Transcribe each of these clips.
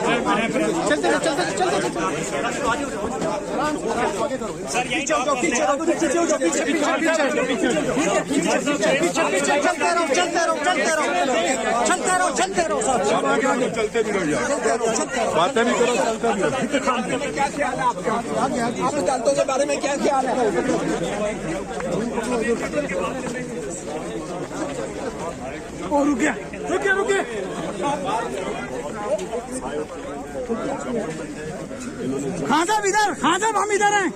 चलते रहो, चलते चलते सर, यहीं जाओ, पीछे हो जाओ, पीछे हो जाओ, पीछे पीछे चलते रहो, चलते रहो, चलते रहो, चलते रहो, चलते रहो, चलते भी रहो, बातें भी करो, चलते भी रहो। क्या ख्याल है आपका? आप दलितों के बारे में क्या ख्याल है? और रुके रुके रुके खान साहब इधर, खान साहब हम इधर हैं।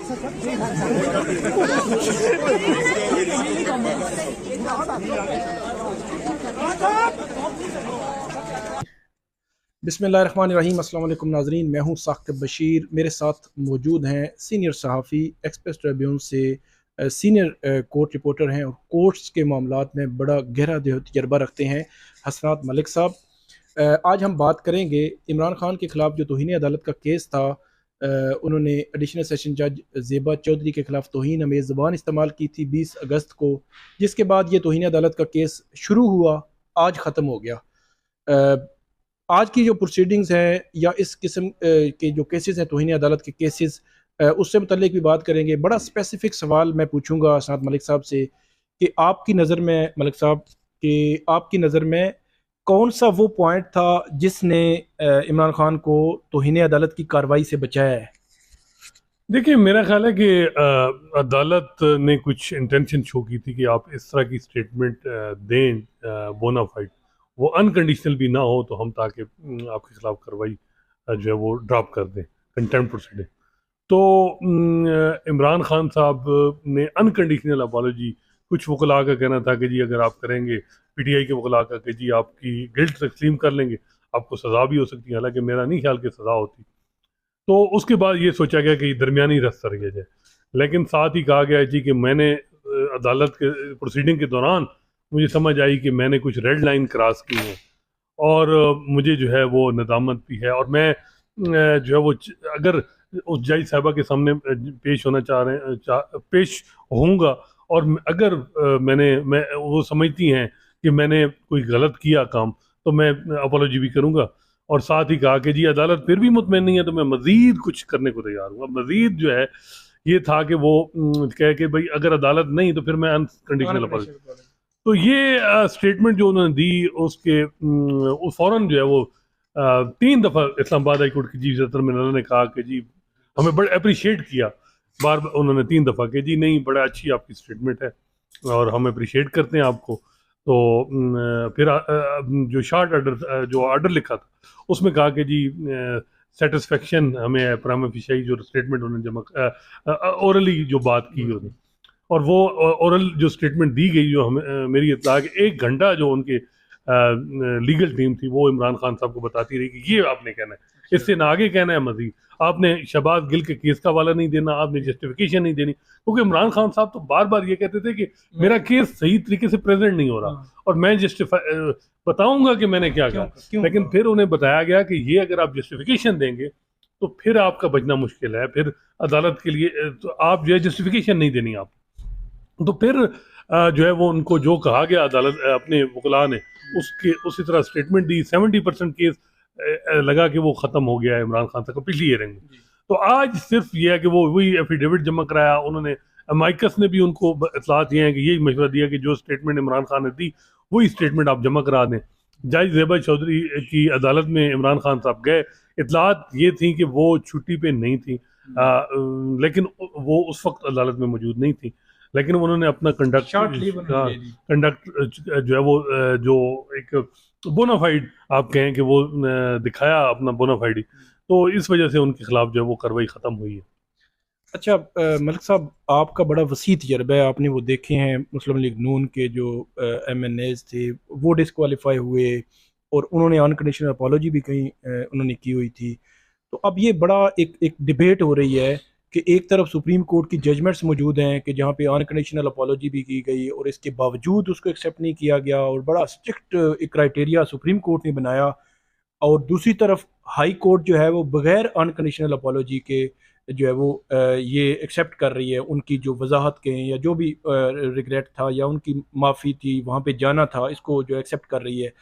बिस्मिल्लाहिर्रहमानिर्रहीम। अस्सलाम वालेकुम नाज़रीन, मैं हूं साकिब बशीर। मेरे साथ मौजूद हैं सीनियर सहाफ़ी, एक्सप्रेस ट्रिब्यून से सीनियर कोर्ट रिपोर्टर हैं और कोर्ट्स के मामलात में बड़ा गहरा तजर्बा रखते हैं, हसनात मलिक साहब। आज हम बात करेंगे इमरान खान के ख़िलाफ़ जो तौहीन अदालत का केस था। उन्होंने एडिशनल सेशन जज ज़ेबा चौधरी के ख़िलाफ़ तौहीन अमेज़ ज़बान इस्तेमाल की थी 20 अगस्त को, जिसके बाद ये तौहीन अदालत का केस शुरू हुआ, आज ख़त्म हो गया। आज की जो प्रोसीडिंग्स हैं या इस किस्म के जो केसेस हैं तौहीन अदालत के केसेस, उससे मुतल्लिक भी बात करेंगे। बड़ा स्पेसिफिक सवाल मैं पूछूंगा हसनात मलिक साहब से कि आपकी नज़र में, मलिक साहब, कि आपकी नज़र में कौन सा वो पॉइंट था जिसने इमरान खान को तौहीन अदालत की कार्रवाई से बचाया है? देखिए, मेरा ख्याल है कि अदालत ने कुछ इंटेंशन शो की थी कि आप इस तरह की स्टेटमेंट दें बोनाफाइड, वो अनकंडीशनल भी ना हो, तो हम ताकि आपके खिलाफ कार्रवाई जो है वो ड्रॉप कर दें, कंटेम्प्ट प्रोसीडिंग। तो इमरान खान साहब ने अनकंडीशनल अपॉलॉजी, कुछ वकला का कहना था कि जी अगर आप करेंगे, पीटीआई के वकला का कि जी आपकी गिल्ट तस्लीम कर लेंगे, आपको सज़ा भी हो सकती है, हालांकि मेरा नहीं ख्याल कि सज़ा होती। तो उसके बाद ये सोचा गया कि दरमियानी रास्ता रखा जाए, लेकिन साथ ही कहा गया जी कि मैंने अदालत के प्रोसीडिंग के दौरान मुझे समझ आई कि मैंने कुछ रेड लाइन क्रॉस की है और मुझे जो है वो नदामत भी है, और मैं जो है वो अगर उस जज साहबा के सामने पेश होना चाह रहे हैं, पेश होऊंगा, और अगर मैं वो समझती हैं कि मैंने कोई गलत किया काम, तो मैं अपॉलॉजी भी करूंगा। और साथ ही कहा कि जी अदालत फिर भी मुतमईन नहीं है तो मैं मज़ीद कुछ करने को तैयार हूँ। मज़ीद जो है ये था कि वो कह के भाई अगर अदालत नहीं तो फिर मैं अनकंडीशनल अपॉलॉजी। तो ये स्टेटमेंट जो उन्होंने दी, उसके फ़ौरन जो है वो 3 दफ़ा इस्लामाबाद हाई कोर्ट की चीफ जस्टिस में ने कहा कि जी हमें बड़ा अप्रिशिएट किया, बार बार उन्होंने 3 दफ़ा कि जी नहीं, बड़ा अच्छी आपकी स्टेटमेंट है और हम अप्रिशिएट करते हैं आपको। तो फिर जो शॉर्ट ऑर्डर, जो ऑर्डर लिखा था, उसमें कहा कि जी सेटिस्फेक्शन हमें प्राइमा फेशियाई जो स्टेटमेंट उन्होंने जमा ओरली जो बात की उन्होंने, और वो ओरल जो स्टेटमेंट दी गई, जो हमें मेरी इत्तला कि 1 घंटा जो उनके लीगल टीम थी वो इमरान खान साहब को बताती रही कि ये आपने कहना है, इससे ना आगे कहना है मजीद, आपने शहबाज गिल के केस का हवाला नहीं देना, आपने जस्टिफिकेशन नहीं देनी, क्योंकि इमरान खान साहब तो बार बार ये कहते थे कि मेरा केस सही तरीके से प्रेजेंट नहीं हो रहा और मैं जस्टिफाई बताऊंगा कि मैंने क्या कहा। लेकिन फिर उन्हें बताया गया कि ये अगर आप जस्टिफिकेशन देंगे तो फिर आपका बचना मुश्किल है, फिर अदालत के लिए तो आप जो है जस्टिफिकेशन नहीं देनी आप। तो फिर जो है वो उनको जो कहा गया अदालत अपने वकला ने उसके उसी तरह स्टेटमेंट दी। 70% केस लगा कि वो ख़त्म हो गया है इमरान खान साहब को पिछली हियरिंग में। तो आज सिर्फ ये है कि वो वही एफिडेविट जमा कराया उन्होंने। माइकस ने भी उनको इतला दिए हैं कि यही मशवरा दिया कि जो स्टेटमेंट इमरान खान ने दी वही स्टेटमेंट आप जमा करा दें। जज ज़ेबा चौधरी की अदालत में इमरान खान साहब गए, इतलात ये थी कि वो छुट्टी पे नहीं थी, लेकिन वो उस वक्त अदालत में मौजूद नहीं थी, लेकिन उन्होंने अपना कंडक्ट जो है वो जो एक बोनाफाइड आप कहें कि वो दिखाया अपना बोनाफाइड, तो इस वजह से उनके खिलाफ जो है वो कार्रवाई ख़त्म हुई है। अच्छा मलिक साहब, आपका बड़ा वसी तजर्बा है, आपने वो देखे हैं मुस्लिम लीग नून के जो MNAs थे वो डिस्क्वालीफाई हुए और उन्होंने अनकंडीशनल अपॉलॉजी भी कहीं उन्होंने की हुई थी। तो अब ये बड़ा एक डिबेट हो रही है कि एक तरफ सुप्रीम कोर्ट की जजमेंट्स मौजूद हैं कि जहाँ पे अनकंडीशनल अपॉलॉजी भी की गई और इसके बावजूद उसको एक्सेप्ट नहीं किया गया और बड़ा स्ट्रिक्ट एक क्राइटेरिया सुप्रीम कोर्ट ने बनाया और दूसरी तरफ हाई कोर्ट जो है वो बगैर अनकंडीशनल अपॉलोजी के जो है वो ये एक्सेप्ट कर रही है उनकी जो वजाहत के या जो भी रिग्रेट था या उनकी माफ़ी थी, वहाँ पे जाना था, इसको जो एक्सेप्ट कर रही है।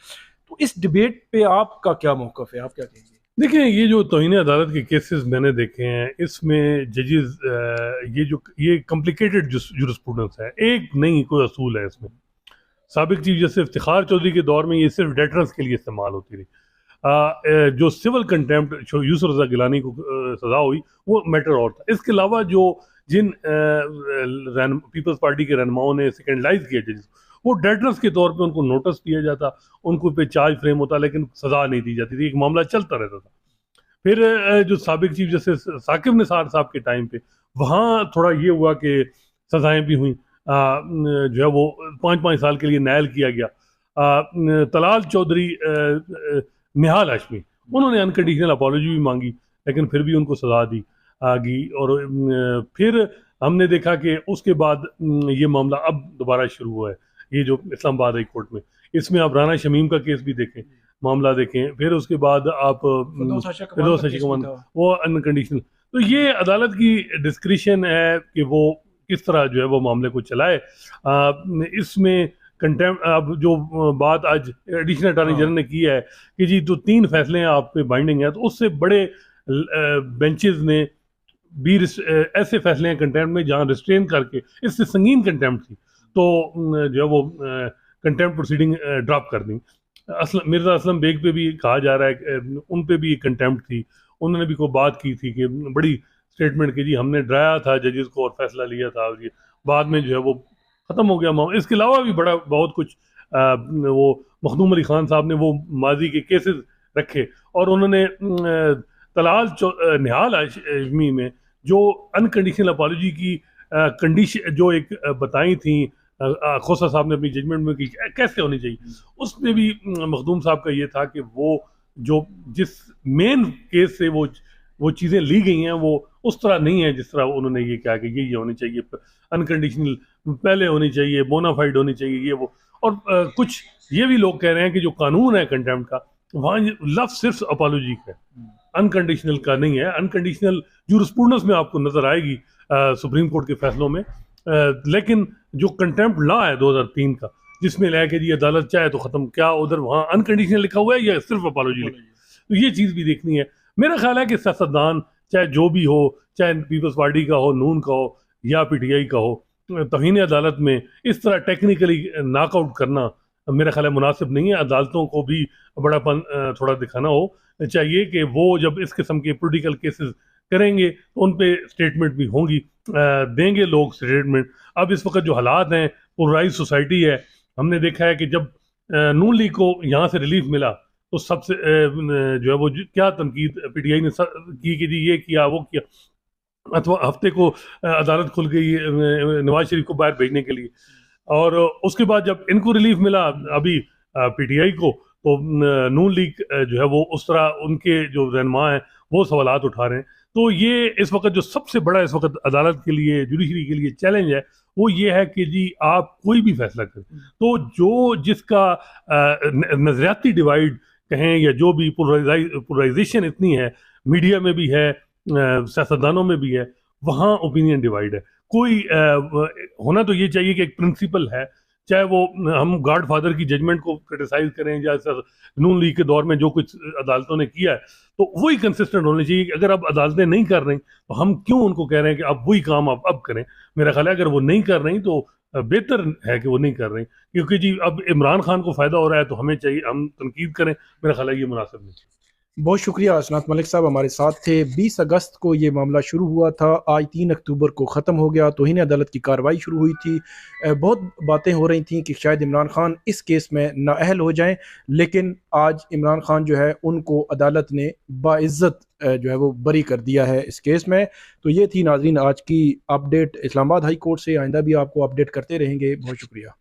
तो इस डिबेट पे आपका क्या मौक़िफ़ है, आप क्या कहेंगे? देखिए, ये जो तौहीन अदालत के केसेस मैंने देखे हैं, इसमें जजेस ये कॉम्प्लिकेटेड जुरिस्प्रूडेंस है, एक नहीं कोई असूल है इसमें। साबिक चीफ जस्टिस इफ्तिखार चौधरी के दौर में ये सिर्फ डेटरेंस के लिए इस्तेमाल होती रही। जो सिविल कंटेम्प्ट यूसुफ रजा गिलानी को सजा हुई वो मैटर और था। इसके अलावा जिन पीपल्स पार्टी के रहनुमाओं ने सेकेंडलाइज किया जजेस, वो डेटर्स के तौर पे उनको नोटिस दिया जाता, उनको पे चार्ज फ्रेम होता, लेकिन सजा नहीं दी जाती थी, एक मामला चलता रहता था। फिर जो साबिक चीफ जस्टिस साकिब निसार साहब के टाइम पे वहाँ थोड़ा ये हुआ कि सजाएं भी हुई, जो है वो 5-5 साल के लिए नायल किया गया। तलाल चौधरी, निहाल हाशमी, उन्होंने अनकंडीशनल अपॉलॉजी भी मांगी, लेकिन फिर भी उनको सजा दी गई। और फिर हमने देखा कि उसके बाद ये मामला अब दोबारा शुरू हुआ है, ये जो इस्लामाबाद हाई कोर्ट में, इसमें आप राना शमीम का केस भी देखें, मामला देखें, फिर उसके बाद आप फिरोज हशीकमान, वो अनकंडीशनल। तो ये अदालत की डिस्क्रिशन है कि वो किस तरह जो है वो मामले को चलाए। इसमें कंटेम्प्ट, अब जो बात आज एडिशनल अटॉर्नी जनरल ने की है कि जी जो 3 फैसले हैं आप पे बाइंडिंग है, तो उससे बड़े बेंचेस ने भी ऐसे फैसले हैं कंटेम्प्ट में जहां रिस्ट्रेन करके, इससे संगीन कंटेम्प्ट थी तो जो है वो कंटेम्प्ट प्रोसीडिंग ड्रॉप कर दी। मिर्जा असलम बेग पे भी कहा जा रहा है कि उन पे भी कंटेम्प्ट थी, उन्होंने भी कोई बात की थी कि बड़ी स्टेटमेंट की जी हमने डराया था जजेस को और फैसला लिया था, और ये बाद में जो है वो ख़त्म हो गया मामला। इसके अलावा भी बहुत कुछ वो मखदूम अली खान साहब ने वो माजी के केसेस रखे, और उन्होंने तलाल निहाल हाशमी में जो अनकंडीशनल अपॉलॉजी की कंडीशन जो एक बताई थी खोसा साहब ने अपनी जजमेंट में कि कैसे होनी चाहिए, उसमें भी मखदूम साहब का ये था कि वो जो जिस मेन केस से वो चीज़ें ली गई हैं वो उस तरह नहीं है जिस तरह उन्होंने ये कहा कि ये होनी चाहिए, अनकंडीशनल पहले होनी चाहिए, बोनाफाइड होनी चाहिए, ये वो। और कुछ ये भी लोग कह रहे हैं कि जो कानून है कंटेम्प्ट का, वहाँ लफ्ज़ सिर्फ अपॉलॉजी का है, अनकंडीशनल का नहीं है। अनकंडीशनल जूरिस्प्रूडेंस में आपको नजर आएगी सुप्रीम कोर्ट के फैसलों में, लेकिन जो कंटेम्प्ट लॉ है 2003 का, जिसमें लिया कि जी अदालत चाहे तो ख़त्म, क्या उधर वहाँ अनकंडीशनल लिखा हुआ है या सिर्फ अपॉलॉजी लिखा है? तो ये चीज़ भी देखनी है। मेरा ख्याल है कि सियासतदान चाहे जो भी हो, चाहे पीपल्स पार्टी का हो, नून का हो या पीटीआई का हो, तौहीन अदालत में इस तरह टेक्निकली नॉकआउट करना मेरा ख्याल है मुनासिब नहीं है। अदालतों को भी बड़ापन थोड़ा दिखाना हो चाहिए कि वो जब इस किस्म के पॉलिटिकल केसेस करेंगे तो उन पे स्टेटमेंट भी होंगी, देंगे लोग स्टेटमेंट। अब इस वक्त जो हालात हैं, पोलराइज सोसाइटी है, हमने देखा है कि जब नून लीग को यहाँ से रिलीफ मिला तो सबसे जो है वो क्या तनकीद पीटीआई ने की कि जी ये किया वो किया, अथवा हफ्ते को अदालत खुल गई नवाज शरीफ को बाहर भेजने के लिए, और उसके बाद जब इनको रिलीफ मिला अभी पीटीआई को, तो नून लीग जो है वो उस तरह उनके जो रहनुमा हैं वो सवालात उठा रहे हैं। तो ये इस वक्त जो सबसे बड़ा इस वक्त अदालत के लिए, जुडिशरी के लिए चैलेंज है वो ये है कि जी आप कोई भी फैसला करें तो जो जिसका नजरियाती डिवाइड कहें या जो भी पोलराइजेशन इतनी है, मीडिया में भी है, सियासतदानों में भी है, वहाँ ओपिनियन डिवाइड है। कोई होना तो ये चाहिए कि एक प्रिंसिपल है, चाहे वो हम गॉड फादर की जजमेंट को क्रिटिसाइज करें या नून लीग के दौर में जो कुछ अदालतों ने किया है, तो वही कंसिस्टेंट होनी चाहिए कि अगर अब अदालतें नहीं कर रही तो हम क्यों उनको कह रहे हैं कि आप वही काम आप अब करें। मेरा ख्याल है अगर वो नहीं कर रही तो बेहतर है कि वो नहीं कर रही, क्योंकि जी अब इमरान खान को फ़ायदा हो रहा है तो हमें चाहिए हम तनकीद करें। मेरा ख्याल है ये मुनासिब नहीं। बहुत शुक्रिया असनात मलिक साहब हमारे साथ थे। 20 अगस्त को ये मामला शुरू हुआ था, आज 3 अक्टूबर को ख़त्म हो गया। तौहीन अदालत की कार्रवाई शुरू हुई थी। बहुत बातें हो रही थी कि शायद इमरान खान इस केस में नाअहल हो जाएं, लेकिन आज इमरान खान जो है उनको अदालत ने बाइज़्ज़त जो है वो बरी कर दिया है इस केस में। तो ये थी नाज़रीन आज की अपडेट इस्लामाबाद हाई कोर्ट से। आइंदा भी आपको अपडेट करते रहेंगे। बहुत शुक्रिया।